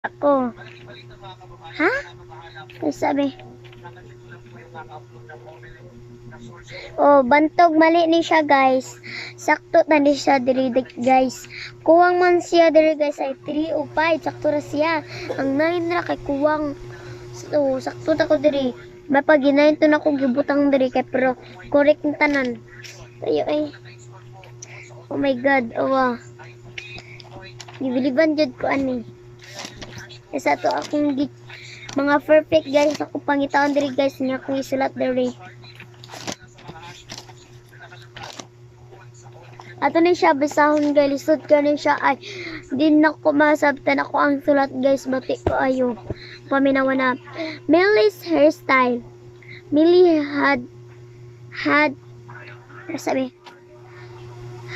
Ako. Ha? Ano sabi? Oh, bantog mali ni siya, guys. Sakto na ni siya diri, guys. Kuwang man siya diri, guys, ay 3 o 5. Sakto ra siya. Ang 9 ra kay kuwang. So, sakto ta ko diri. Mapag ginayon to na ko gibutang diri kay pero correct ng tanan. Ayo ay. Oh my god, awa. Gibiliban jud ko ani. Isa to akong mga perfect, guys. Ako pangitaon diri, guys, nga akong isulat diri. Ato ni siya basahon, guys. Lisod ka ni siya ay din na ko masabtan ako ang sulat, guys. Bati ko ayo. Paminawa na. Millie's hairstyle. Millie had sabi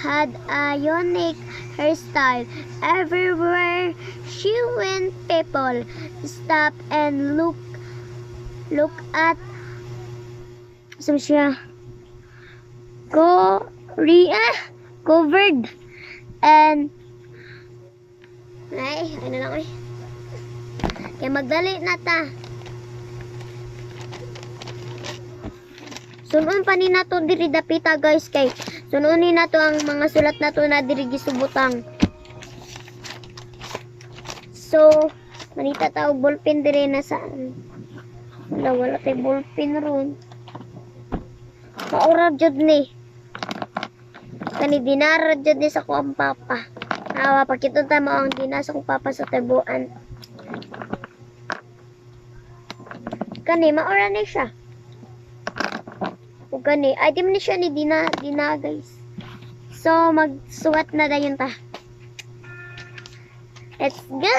had a unique hairstyle. Everywhere she went, people stop and look at so siya covered and ay ano lang ay kaya magdali na ta. Sunon pa ni nato diri dapita, guys, kay sunon ni nato ang mga sulat nato na diri gisubutang. So manita ta og ballpen diri na saan. Wala kay ballpen ron. Maura jud ni. Kani dinara jud ni sa ko ang papa. Awa pakiton ta mao ang dinas kong papa sa tibuan. Kani maura ni siya. O gani, ay di man siya ni Dina, guys. So, magsuwat na dayon ta. Let's go!